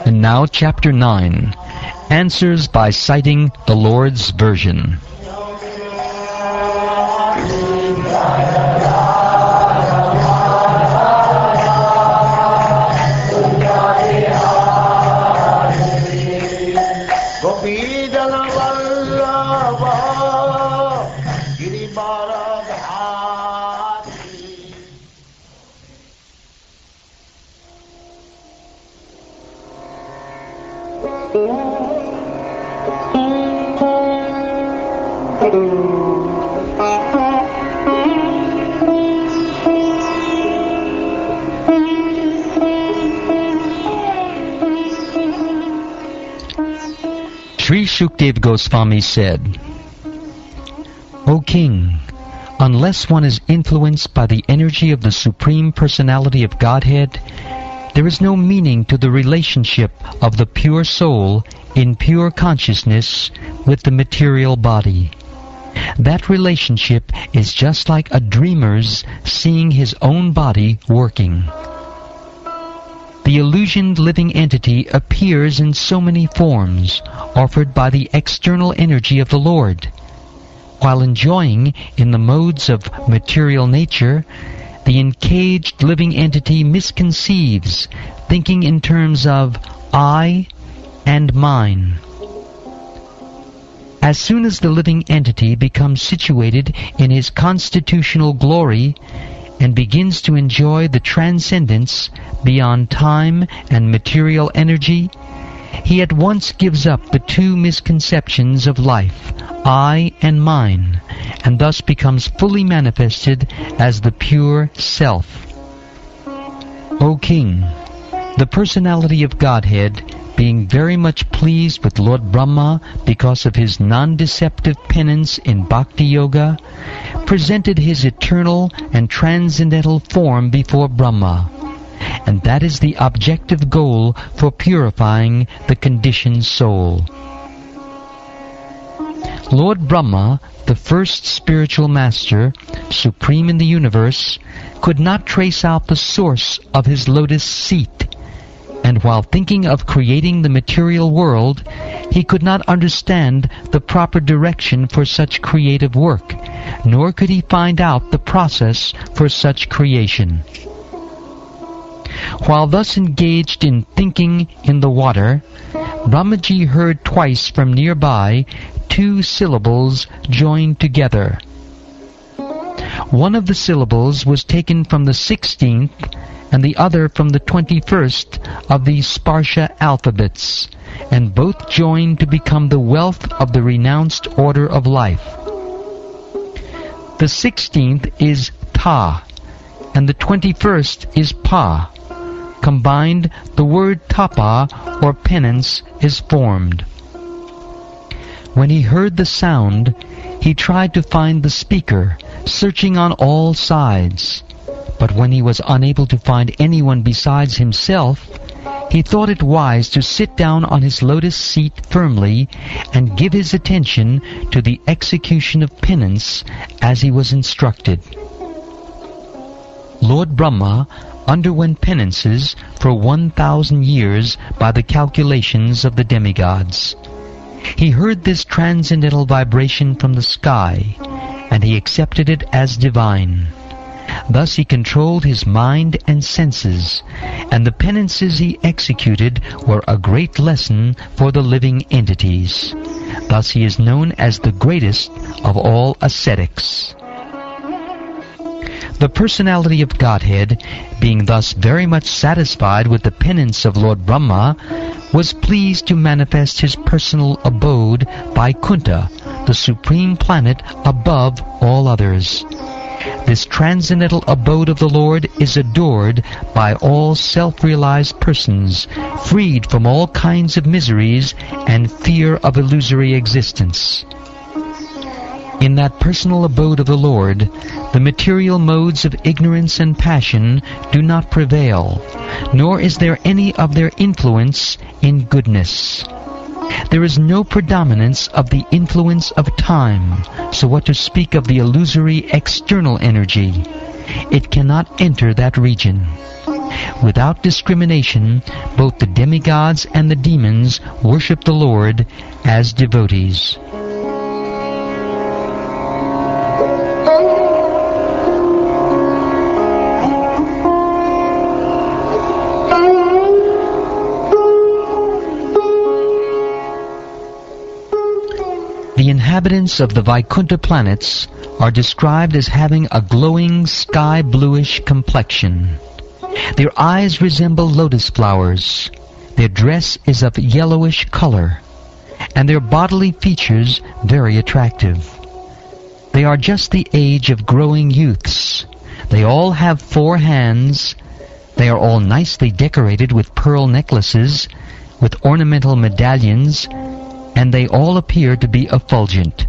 And now Chapter 9, Answers by Citing the Lord's Version. Sri Shukdev Goswami said, O King, unless one is influenced by the energy of the Supreme Personality of Godhead, there is no meaning to the relationship of the pure soul in pure consciousness with the material body. That relationship is just like a dreamer's seeing his own body working. The illusioned living entity appears in so many forms, offered by the external energy of the Lord. While enjoying in the modes of material nature, the encaged living entity misconceives, thinking in terms of I and mine. As soon as the living entity becomes situated in his constitutional glory and begins to enjoy the transcendence beyond time and material energy, he at once gives up the two misconceptions of life, I and mine, and thus becomes fully manifested as the pure Self. O King, the Personality of Godhead, being very much pleased with Lord Brahma because of his non-deceptive penance in Bhakti Yoga, presented his eternal and transcendental form before Brahma, and that is the objective goal for purifying the conditioned soul. Lord Brahma, the first spiritual master, supreme in the universe, could not trace out the source of his lotus seat, and while thinking of creating the material world, he could not understand the proper direction for such creative work, nor could he find out the process for such creation. While thus engaged in thinking in the water, Brahmaji heard twice from nearby two syllables joined together. One of the syllables was taken from the 16th and the other from the 21st of the Sparsha alphabets, and both joined to become the wealth of the renounced order of life. The 16th is Ta, and the 21st is Pa. Combined, the word Tapa, or penance, is formed. When he heard the sound, he tried to find the speaker, searching on all sides. But when he was unable to find anyone besides himself, he thought it wise to sit down on his lotus seat firmly and give his attention to the execution of penance as he was instructed. Lord Brahma underwent penances for 1,000 years by the calculations of the demigods. He heard this transcendental vibration from the sky, and he accepted it as divine. Thus he controlled his mind and senses, and the penances he executed were a great lesson for the living entities. Thus he is known as the greatest of all ascetics. The Personality of Godhead, being thus very much satisfied with the penance of Lord Brahma, was pleased to manifest his personal abode by Kunta, the supreme planet above all others. This transcendental abode of the Lord is adored by all self-realized persons, freed from all kinds of miseries and fear of illusory existence. In that personal abode of the Lord, the material modes of ignorance and passion do not prevail, nor is there any of their influence in goodness. There is no predominance of the influence of time, so what to speak of the illusory external energy? It cannot enter that region. Without discrimination, both the demigods and the demons worship the Lord as devotees. The inhabitants of the Vaikuntha planets are described as having a glowing sky-bluish complexion. Their eyes resemble lotus flowers. Their dress is of yellowish color, and their bodily features very attractive. They are just the age of growing youths. They all have 4 hands. They are all nicely decorated with pearl necklaces, with ornamental medallions, and they all appear to be effulgent.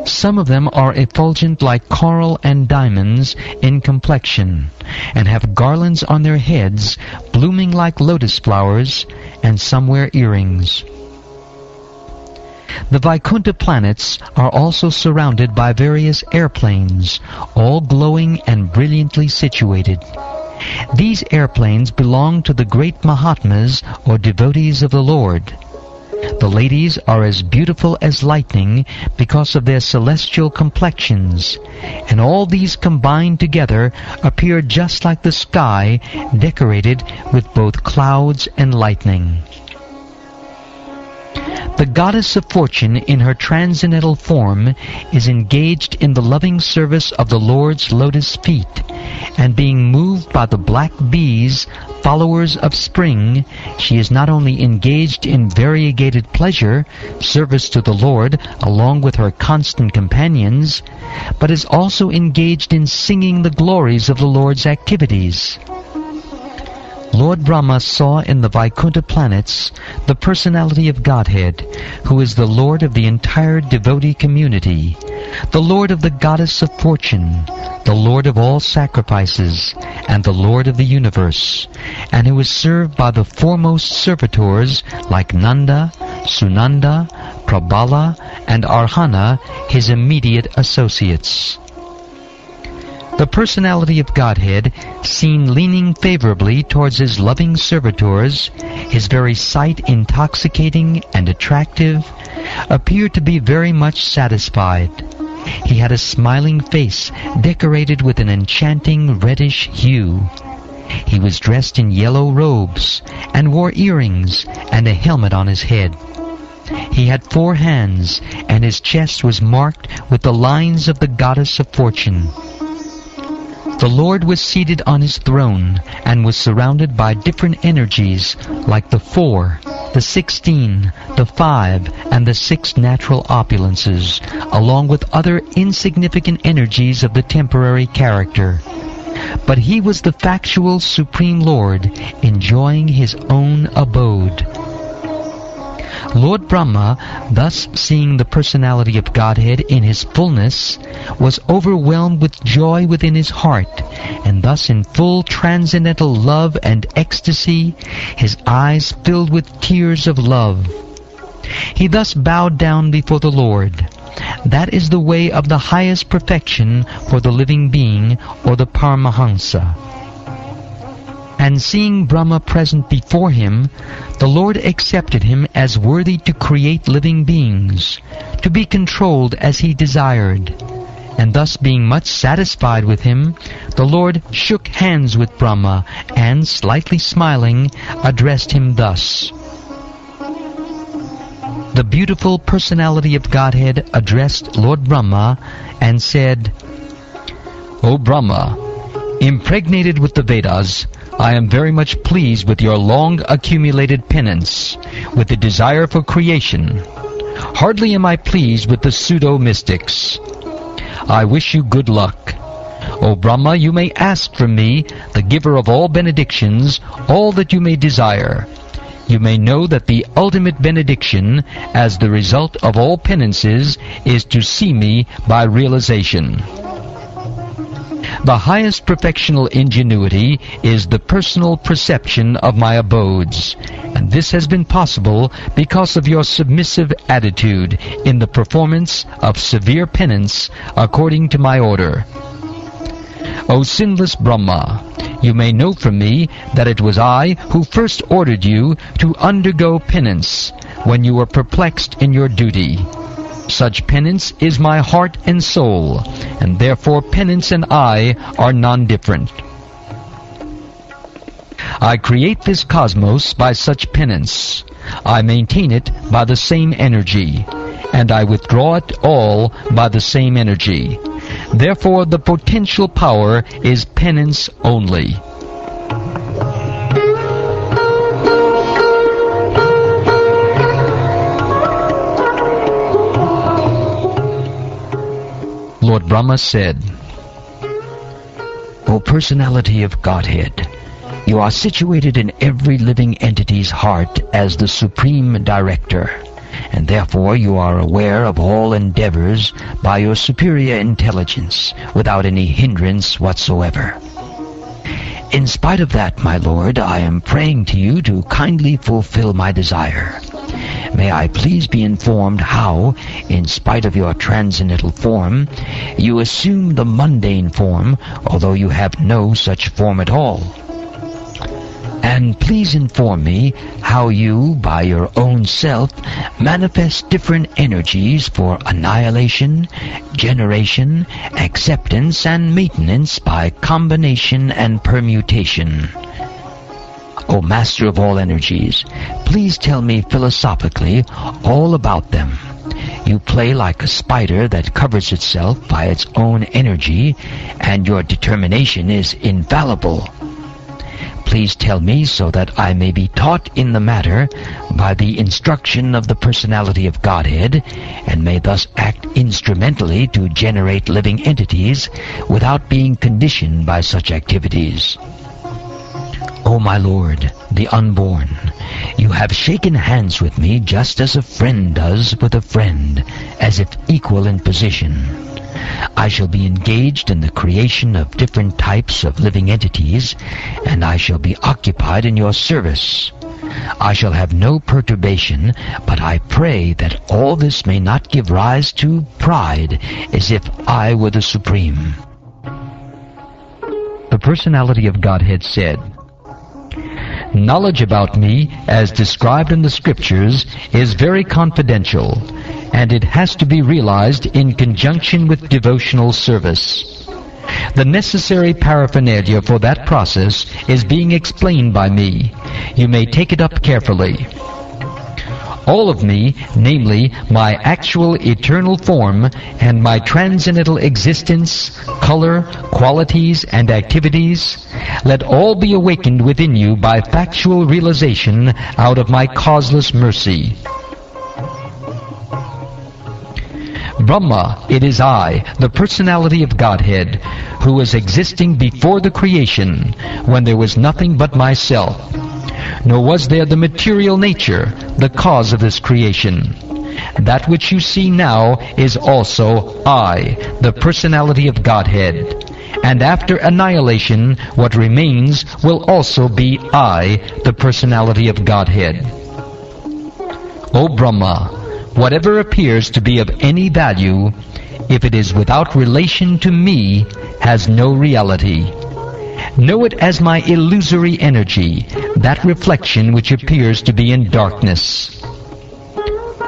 Some of them are effulgent like coral and diamonds in complexion, and have garlands on their heads blooming like lotus flowers, and some wear earrings. The Vaikuntha planets are also surrounded by various airplanes, all glowing and brilliantly situated. These airplanes belong to the great Mahatmas or devotees of the Lord. The ladies are as beautiful as lightning because of their celestial complexions, and all these combined together appear just like the sky decorated with both clouds and lightning. The goddess of fortune in her transcendental form is engaged in the loving service of the Lord's lotus feet, and being moved by the black bees, followers of spring, she is not only engaged in variegated pleasure, service to the Lord, along with her constant companions, but is also engaged in singing the glories of the Lord's activities. Lord Brahma saw in the Vaikuntha planets the personality of Godhead, who is the Lord of the entire devotee community, the Lord of the goddess of fortune, the Lord of all sacrifices, and the Lord of the universe, and who is served by the foremost servitors like Nanda, Sunanda, Prabhala, and Arhana, his immediate associates. The personality of Godhead, seen leaning favorably towards his loving servitors, his very sight intoxicating and attractive, appeared to be very much satisfied. He had a smiling face decorated with an enchanting reddish hue. He was dressed in yellow robes and wore earrings and a helmet on his head. He had 4 hands, and his chest was marked with the lines of the goddess of fortune. The Lord was seated on his throne and was surrounded by different energies like the 4, the 16, the 5, and the 6 natural opulences, along with other insignificant energies of the temporary character. But he was the factual Supreme Lord, enjoying his own abode. Lord Brahma, thus seeing the personality of Godhead in his fullness, was overwhelmed with joy within his heart, and thus in full transcendental love and ecstasy, his eyes filled with tears of love. He thus bowed down before the Lord. That is the way of the highest perfection for the living being, or the Paramahansa. And seeing Brahma present before him, the Lord accepted him as worthy to create living beings, to be controlled as he desired. And thus being much satisfied with him, the Lord shook hands with Brahma, and, slightly smiling, addressed him thus. The beautiful personality of Godhead addressed Lord Brahma and said, "O Brahma, impregnated with the Vedas, I am very much pleased with your long accumulated penance, with the desire for creation. Hardly am I pleased with the pseudo-mystics. I wish you good luck. O Brahma, you may ask from me, the giver of all benedictions, all that you may desire. You may know that the ultimate benediction, as the result of all penances, is to see me by realization." The highest perfectional ingenuity is the personal perception of my abodes, and this has been possible because of your submissive attitude in the performance of severe penance according to my order. O sinless Brahma, you may know from me that it was I who first ordered you to undergo penance when you were perplexed in your duty. Such penance is my heart and soul, and therefore penance and I are non-different. I create this cosmos by such penance. I maintain it by the same energy, and I withdraw it all by the same energy. Therefore the potential power is penance only. Lord Brahma said, O Personality of Godhead, you are situated in every living entity's heart as the Supreme Director, and therefore you are aware of all endeavors by your superior intelligence, without any hindrance whatsoever. In spite of that, my Lord, I am praying to you to kindly fulfill my desire. May I please be informed how, in spite of your transcendental form, you assume the mundane form, although you have no such form at all. And please inform me how you, by your own self, manifest different energies for annihilation, generation, acceptance, and maintenance by combination and permutation. O Master of all energies, please tell me philosophically all about them. You play like a spider that covers itself by its own energy, and your determination is infallible. Please tell me so that I may be taught in the matter by the instruction of the Personality of Godhead, and may thus act instrumentally to generate living entities without being conditioned by such activities. O my Lord, the unborn, you have shaken hands with me just as a friend does with a friend, as if equal in position. I shall be engaged in the creation of different types of living entities, and I shall be occupied in your service. I shall have no perturbation, but I pray that all this may not give rise to pride, as if I were the Supreme. The Personality of Godhead said, Knowledge about me, as described in the Scriptures, is very confidential, and it has to be realized in conjunction with devotional service. The necessary paraphernalia for that process is being explained by me. You may take it up carefully. All of me, namely my actual eternal form and my transcendental existence, color, qualities, and activities, let all be awakened within you by factual realization out of my causeless mercy. Brahma, it is I, the Personality of Godhead, who was existing before the creation, when there was nothing but myself. Nor was there the material nature, the cause of this creation. That which you see now is also I, the Personality of Godhead. And after annihilation, what remains will also be I, the Personality of Godhead. O Brahma, whatever appears to be of any value, if it is without relation to me, has no reality. Know it as my illusory energy, that reflection which appears to be in darkness.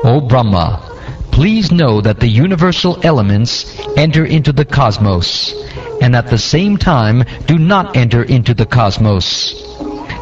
O Brahma, please know that the universal elements enter into the cosmos, and at the same time do not enter into the cosmos.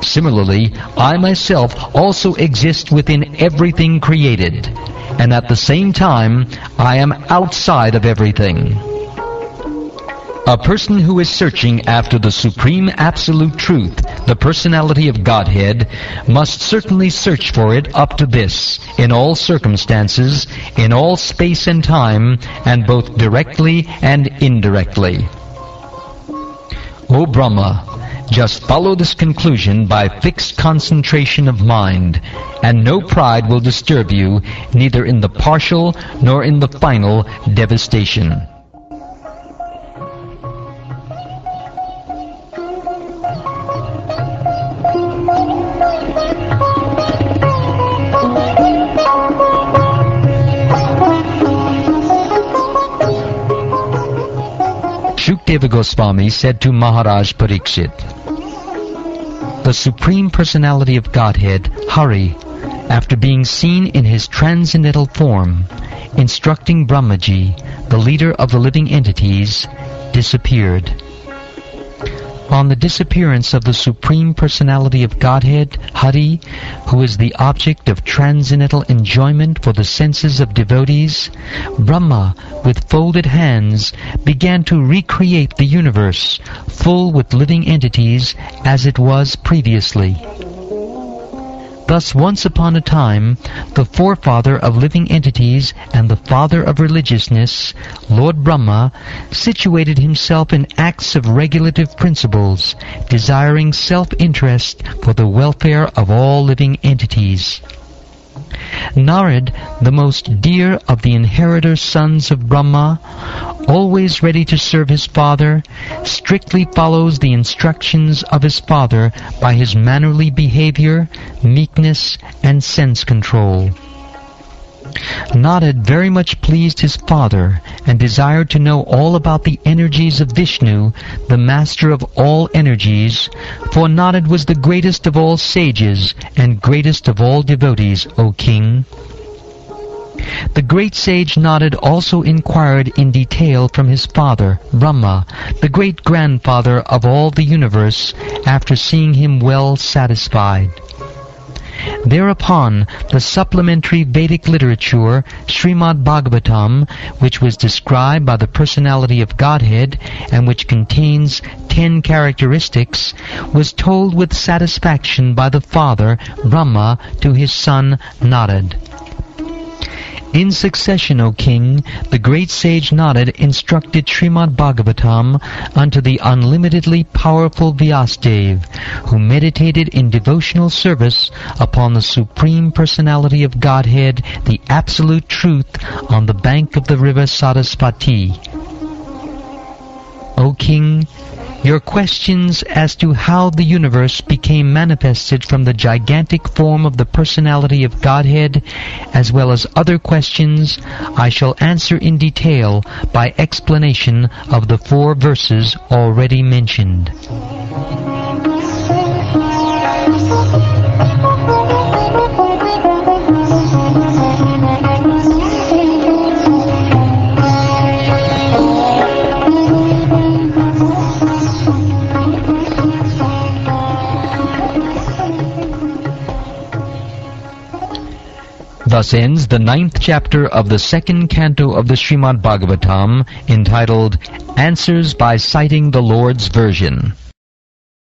Similarly, I myself also exist within everything created, and at the same time I am outside of everything. A person who is searching after the Supreme Absolute Truth, the Personality of Godhead, must certainly search for it up to this, in all circumstances, in all space and time, and both directly and indirectly. O Brahma, just follow this conclusion by fixed concentration of mind, and no pride will disturb you, neither in the partial nor in the final devastation. Shukadeva Goswami said to Maharaj Parikshit, "The Supreme Personality of Godhead, Hari, after being seen in his transcendental form, instructing Brahmaji, the leader of the living entities, disappeared." On the disappearance of the Supreme Personality of Godhead, Hari, who is the object of transcendental enjoyment for the senses of devotees, Brahma, with folded hands, began to recreate the universe, full with living entities, as it was previously. Thus, once upon a time, the forefather of living entities and the father of religiousness, Lord Brahma, situated himself in acts of regulative principles, desiring self-interest for the welfare of all living entities. Narad, the most dear of the inheritor sons of Brahma, always ready to serve his father, strictly follows the instructions of his father by his mannerly behavior, meekness, and sense control. Narad very much pleased his father and desired to know all about the energies of Vishnu, the master of all energies, for Narad was the greatest of all sages and greatest of all devotees, O king. The great sage Narad also inquired in detail from his father, Brahma, the great-grandfather of all the universe, after seeing him well satisfied. Thereupon, the supplementary Vedic literature, Srimad Bhagavatam, which was described by the personality of Godhead and which contains 10 characteristics, was told with satisfaction by the father, Brahma, to his son, Narad. In succession, O king, the great sage Narad instructed Srimad Bhagavatam unto the unlimitedly powerful Vyasadeva, who meditated in devotional service upon the Supreme Personality of Godhead, the Absolute Truth, on the bank of the river Sarasvati. O king, your questions as to how the universe became manifested from the gigantic form of the personality of Godhead, as well as other questions, I shall answer in detail by explanation of the 4 verses already mentioned. Thus ends the 9th chapter of the 2nd canto of the Srimad Bhagavatam, entitled Answers by Citing the Lord's Version.